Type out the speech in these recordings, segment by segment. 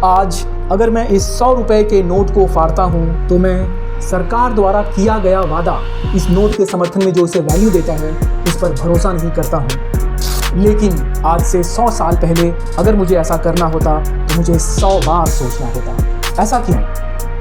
आज अगर मैं इस 100 रुपए के नोट को फाड़ता हूँ तो मैं सरकार द्वारा किया गया वादा इस नोट के समर्थन में जो इसे वैल्यू देता है उस पर भरोसा नहीं करता हूँ। लेकिन आज से 100 साल पहले अगर मुझे ऐसा करना होता तो मुझे 100 बार सोचना होता। ऐसा क्यों?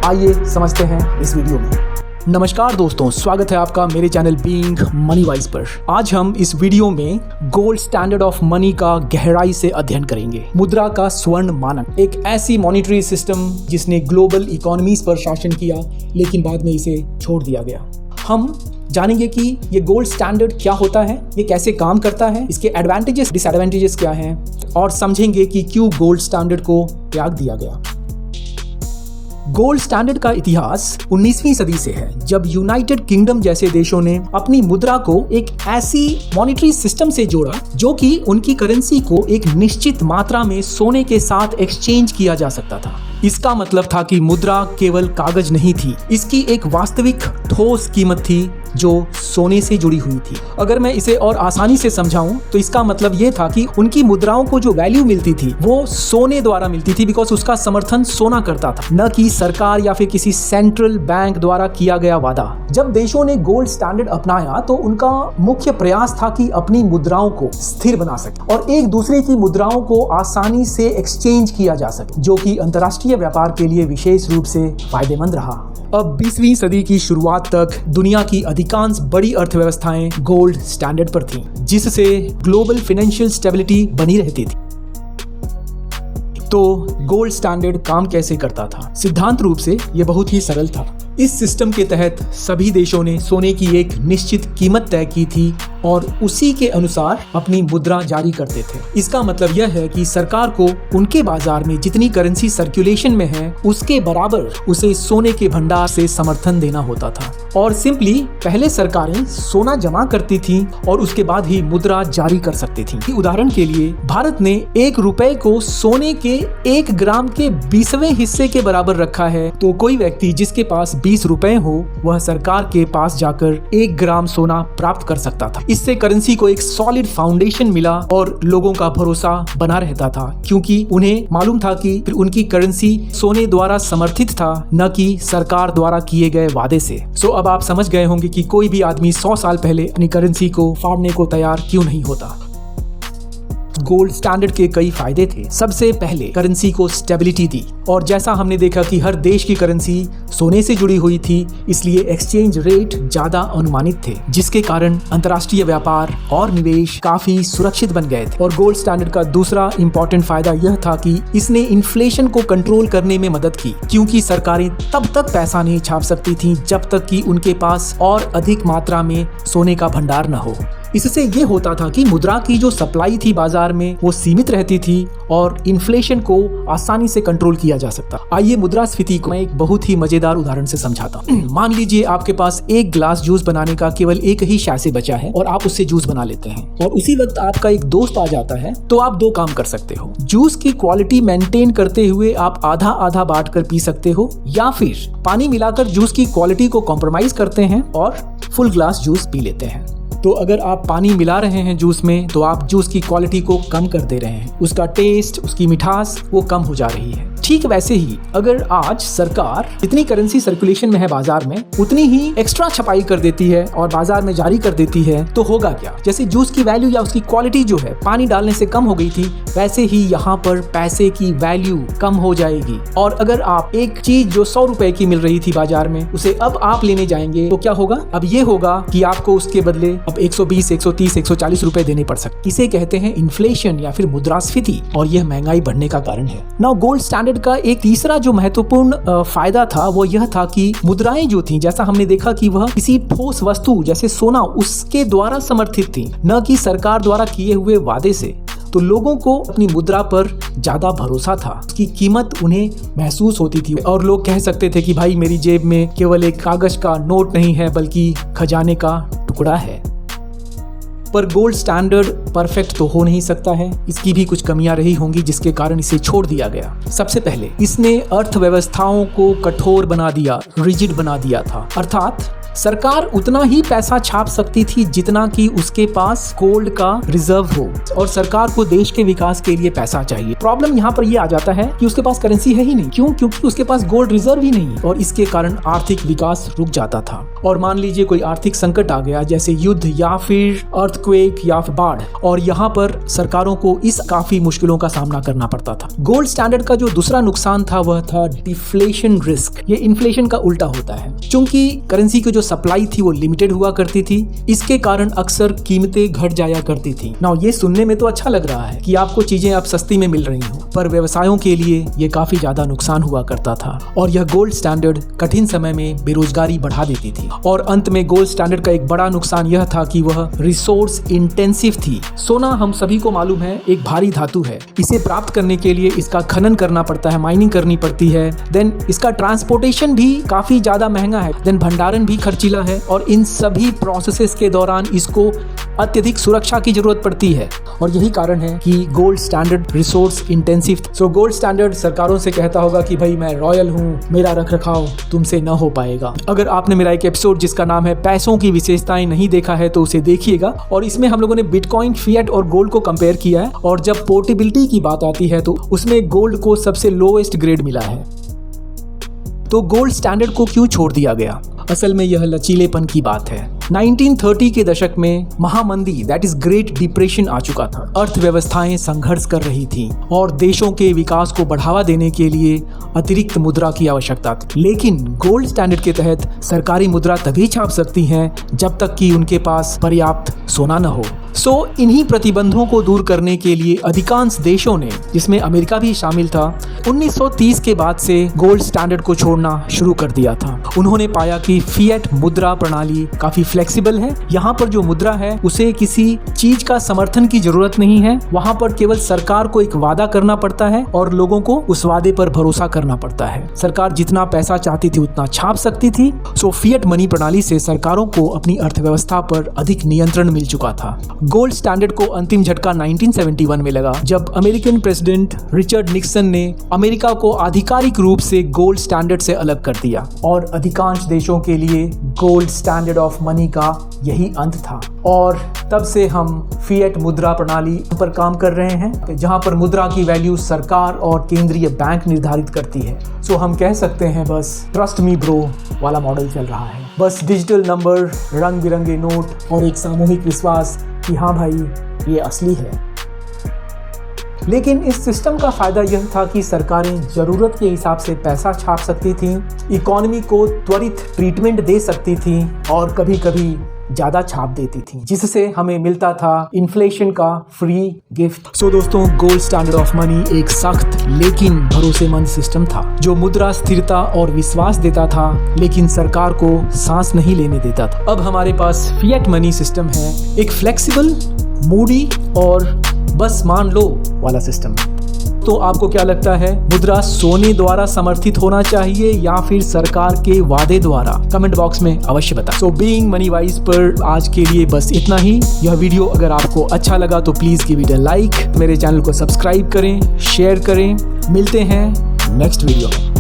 आइए समझते हैं इस वीडियो में। नमस्कार दोस्तों, स्वागत है आपका मेरे चैनल बीइंग मनी वाइज पर। आज हम इस वीडियो में गोल्ड स्टैंडर्ड ऑफ मनी का गहराई से अध्ययन करेंगे। मुद्रा का स्वर्ण मानक, एक ऐसी मॉनेटरी सिस्टम जिसने ग्लोबल इकोनॉमीज पर शासन किया लेकिन बाद में इसे छोड़ दिया गया। हम जानेंगे कि ये गोल्ड स्टैंडर्ड क्या होता है, ये कैसे काम करता है, इसके एडवांटेजेस डिसएडवांटेजेस क्या हैं और समझेंगे कि क्यों गोल्ड स्टैंडर्ड को त्याग दिया गया। गोल्ड स्टैंडर्ड का इतिहास 19वीं सदी से है, जब यूनाइटेड किंगडम जैसे देशों ने अपनी मुद्रा को एक ऐसी मॉनेटरी सिस्टम से जोड़ा जो कि उनकी करेंसी को एक निश्चित मात्रा में सोने के साथ एक्सचेंज किया जा सकता था। इसका मतलब था कि मुद्रा केवल कागज नहीं थी, इसकी एक वास्तविक ठोस कीमत थी जो सोने से जुड़ी हुई थी। अगर मैं इसे और आसानी से समझाऊं तो इसका मतलब ये था कि उनकी मुद्राओं को जो वैल्यू मिलती थी वो सोने द्वारा मिलती थी, बिकॉज उसका समर्थन सोना करता था, न कि सरकार या फिर किसी सेंट्रल बैंक द्वारा किया गया वादा। जब देशों ने गोल्ड स्टैंडर्ड अपनाया तो उनका मुख्य प्रयास था कि अपनी मुद्राओं को स्थिर बना सके और एक दूसरे की मुद्राओं को आसानी से एक्सचेंज किया जा सके, जो कि अंतर्राष्ट्रीय व्यापार के लिए विशेष रूप से फायदेमंद रहा। अब 20वीं सदी की शुरुआत तक दुनिया की अधिकांश बड़ी अर्थव्यवस्थाएं गोल्ड स्टैंडर्ड पर थीं, जिससे ग्लोबल फाइनेंशियल स्टेबिलिटी बनी रहती थी। तो गोल्ड स्टैंडर्ड काम कैसे करता था? सिद्धांत रूप से यह बहुत ही सरल था। इस सिस्टम के तहत सभी देशों ने सोने की एक निश्चित कीमत तय की थी और उसी के अनुसार अपनी मुद्रा जारी करते थे। इसका मतलब यह है कि सरकार को उनके बाजार में जितनी करेंसी सर्कुलेशन में है उसके बराबर उसे सोने के भंडार से समर्थन देना होता था। और सिंपली पहले सरकारें सोना जमा करती थीं और उसके बाद ही मुद्रा जारी कर सकती थीं। उदाहरण के लिए भारत ने 1 रुपए को सोने के 1 ग्राम के 20वें हिस्से के बराबर रखा है, तो कोई व्यक्ति जिसके पास 20 रुपए हो वह सरकार के पास जाकर 1 ग्राम सोना प्राप्त कर सकता था। इससे करेंसी को एक सॉलिड फाउंडेशन मिला और लोगों का भरोसा बना रहता था, क्योंकि उन्हें मालूम था कि उनकी करेंसी सोने द्वारा समर्थित था, न कि सरकार द्वारा किए गए वादे से। अब आप समझ गए होंगे कि कोई भी आदमी 100 साल पहले अपनी करेंसी को फाड़ने को तैयार क्यों नहीं होता। गोल्ड स्टैंडर्ड के कई फायदे थे। सबसे पहले करेंसी को स्टेबिलिटी दी, और जैसा हमने देखा कि हर देश की करेंसी सोने से जुड़ी हुई थी, इसलिए एक्सचेंज रेट ज्यादा अनुमानित थे, जिसके कारण अंतर्राष्ट्रीय व्यापार और निवेश काफी सुरक्षित बन गए थे। और गोल्ड स्टैंडर्ड का दूसरा इंपॉर्टेंट फायदा यह था कि इसने इन्फ्लेशन को कंट्रोल करने में मदद की, क्योंकि सरकारें तब तक पैसा नहीं छाप सकती थीं जब तक कि उनके पास और अधिक मात्रा में सोने का भंडार न हो। इससे ये होता था कि मुद्रा की जो सप्लाई थी बाजार में वो सीमित रहती थी और इन्फ्लेशन को आसानी से कंट्रोल किया जा सकता। आइए मुद्रास्फीति को मैं एक बहुत ही मजेदार उदाहरण से समझाता हूँ। मान लीजिए आपके पास 1 गिलास जूस बनाने का केवल एक ही शैसे बचा है और आप उससे जूस बना लेते हैं, और उसी वक्त आपका एक दोस्त आ जाता है, तो आप 2 काम कर सकते हो। जूस की क्वालिटी मेंटेन करते हुए आप आधा आधा बांट कर पी सकते हो, या फिर पानी मिलाकर जूस की क्वालिटी को कॉम्प्रोमाइज करते हैं और फुल ग्लास जूस पी लेते हैं। तो अगर आप पानी मिला रहे हैं जूस में तो आप जूस की क्वालिटी को कम कर दे रहे हैं, उसका टेस्ट, उसकी मिठास वो कम हो जा रही है। ठीक वैसे ही अगर आज सरकार जितनी करेंसी सर्कुलेशन में है बाजार में उतनी ही एक्स्ट्रा छपाई कर देती है और बाजार में जारी कर देती है, तो होगा क्या? जैसे जूस की वैल्यू या उसकी क्वालिटी जो है पानी डालने से कम हो गई थी, वैसे ही यहाँ पर पैसे की वैल्यू कम हो जाएगी। और अगर आप एक चीज जो 100 रुपए की मिल रही थी बाजार में, उसे अब आप लेने जाएंगे तो क्या होगा? अब ये होगा कि आपको उसके बदले अब 120, 130, 140 रुपए देने पड़ सकते। इसे कहते हैं इन्फ्लेशन या फिर मुद्रास्फीति, और यह महंगाई बढ़ने का कारण है। नाउ गोल्ड स्टैंडर्ड का एक तीसरा जो महत्वपूर्ण फायदा था वो यह था कि मुद्राएं जो थी, जैसा हमने देखा कि वह किसी ठोस वस्तु जैसे सोना उसके द्वारा समर्थित थी, न कि सरकार द्वारा किए हुए वादे से। तो लोगों को अपनी मुद्रा पर ज्यादा भरोसा था, उसकी कीमत उन्हें महसूस होती थी, और लोग कह सकते थे कि भाई मेरी जेब में केवल एक कागज का नोट नहीं है बल्कि खजाने का टुकड़ा है। पर गोल्ड स्टैंडर्ड परफेक्ट तो हो नहीं सकता है, इसकी भी कुछ कमियां रही होंगी जिसके कारण इसे छोड़ दिया गया। सबसे पहले इसने अर्थव्यवस्थाओं को कठोर बना दिया, रिजिड बना दिया था। अर्थात सरकार उतना ही पैसा छाप सकती थी जितना कि उसके पास गोल्ड का रिजर्व हो, और सरकार को देश के विकास के लिए पैसा चाहिए। प्रॉब्लम यहाँ पर ये आ जाता है कि उसके पास करेंसी है ही नहीं। क्यों? क्योंकि उसके पास गोल्ड रिजर्व ही नहीं, और इसके कारण आर्थिक विकास रुक जाता था। और मान लीजिए कोई आर्थिक संकट आ गया, जैसे युद्ध या फिर अर्थक्वेक या फिर बाढ़, और यहाँ पर सरकारों को इस काफी मुश्किलों का सामना करना पड़ता था। गोल्ड स्टैंडर्ड का जो दूसरा नुकसान था वह था डिफ्लेशन रिस्क। ये इन्फ्लेशन का उल्टा होता है। चूंकि करेंसी की जो सप्लाई थी वो लिमिटेड हुआ करती थी, इसके कारण अक्सर कीमतें घट जाया करती थी। नाउ ये सुनने में तो अच्छा लग रहा है कि आपको चीजें अब सस्ती में मिल रही हो, पर व्यवसायों के लिए ये काफी ज्यादा नुकसान हुआ करता था। और यह गोल्ड स्टैंडर्ड कठिन समय में बेरोजगारी बढ़ा देती थी। और अंत में गोल्ड स्टैंडर्ड का एक बड़ा नुकसान यह था कि वह रिसोर्स इंटेंसिव थी। सोना हम सभी को मालूम है एक भारी धातु है। इसे प्राप्त करने के लिए इसका खनन करना पड़ता है, माइनिंग करनी पड़ती है, देन इसका ट्रांसपोर्टेशन भी काफी ज्यादा महंगा है, देन भंडारण भी खर्चीला है, और इन सभी प्रोसेसेस के दौरान इसको अत्यधिक सुरक्षा की जरूरत पड़ती है। और यही कारण है कि gold standard resource intensive. So gold standard सरकारों से कहता होगा कि भाई मैं रॉयल हूँ, मेरा रखरखाव तुमसे न हो पाएगा। अगर आपने मेरा एक एपिसोड जिसका नाम है पैसों की विशेषताएं नहीं देखा है तो उसे देखिएगा, और इसमें हम लोगों ने बिटकॉइन, फिएट और गोल्ड को कंपेयर किया है। और जब पोर्टेबिलिटी की बात आती है तो उसमें गोल्ड को सबसे लोएस्ट ग्रेड मिला है। तो गोल्ड स्टैंडर्ड को क्यों छोड़ दिया गया? असल में यह लचीलेपन की बात है। 1930 के दशक में महामंदी दैट इज ग्रेट डिप्रेशन आ चुका था। अर्थव्यवस्थाएं संघर्ष कर रही थी और देशों के विकास को बढ़ावा देने के लिए अतिरिक्त मुद्रा की आवश्यकता थी। लेकिन गोल्ड स्टैंडर्ड के तहत सरकारी मुद्रा तभी छाप सकती हैं जब तक कि उनके पास पर्याप्त सोना न हो। सो इन्हीं प्रतिबंधों को दूर करने के लिए अधिकांश देशों ने, जिसमें अमेरिका भी शामिल था, 1930 के बाद से गोल्ड स्टैंडर्ड को छोड़ना शुरू कर दिया था। उन्होंने पाया कि फिएट मुद्रा प्रणाली काफी फ्लेक्सिबल है। यहाँ पर जो मुद्रा है उसे किसी चीज का समर्थन की जरूरत नहीं है। वहाँ पर केवल सरकार को एक वादा करना पड़ता है और लोगों को उस वादे पर भरोसा करना पड़ता है। सरकार जितना पैसा चाहती थी उतना छाप सकती थी। सो फिएट मनी प्रणाली से सरकारों को अपनी अर्थव्यवस्था पर अधिक नियंत्रण मिल चुका था। गोल्ड स्टैंडर्ड को अंतिम झटका 1971 में लगा, जब अमेरिकन प्रेसिडेंट रिचर्ड निक्सन ने अमेरिका को आधिकारिक रूप से गोल्ड स्टैंडर्ड से अलग कर दिया। और अधिकांश देशों के लिए गोल्ड स्टैंडर्ड ऑफ मनी का यही अंत था। और तब से हम फिएट मुद्रा प्रणाली पर काम कर रहे हैं, जहां पर मुद्रा की वैल्यू सरकार और केंद्रीय बैंक निर्धारित करती है। सो हम कह सकते हैं बस ट्रस्ट मी ब्रो वाला मॉडल चल रहा है। बस डिजिटल नंबर, रंग बिरंगे नोट और एक सामूहिक विश्वास कि हाँ भाई ये असली है। लेकिन इस सिस्टम का फायदा यह था कि सरकारें जरूरत के हिसाब से पैसा छाप सकती थीं, इकोनॉमी को त्वरित ट्रीटमेंट दे सकती थीं और कभी कभी ज्यादा छाप देती थी, जिससे हमें मिलता था इन्फ्लेशन का फ्री गिफ्ट। सो दोस्तों, गोल्ड स्टैंडर्ड ऑफ मनी एक सख्त लेकिन भरोसेमंद सिस्टम था जो मुद्रा स्थिरता और विश्वास देता था, लेकिन सरकार को सांस नहीं लेने देता था। अब हमारे पास फिएट मनी सिस्टम है, एक फ्लेक्सिबल, मूडी और बस मान लो वाला सिस्टम। तो आपको क्या लगता है, मुद्रा सोने द्वारा समर्थित होना चाहिए या फिर सरकार के वादे द्वारा? कमेंट बॉक्स में अवश्य बताएं। सो बीइंग मनी वाइज पर आज के लिए बस इतना ही। यह वीडियो अगर आपको अच्छा लगा तो please give it a like, मेरे चैनल को सब्सक्राइब करें, शेयर करें। मिलते हैं नेक्स्ट वीडियो में।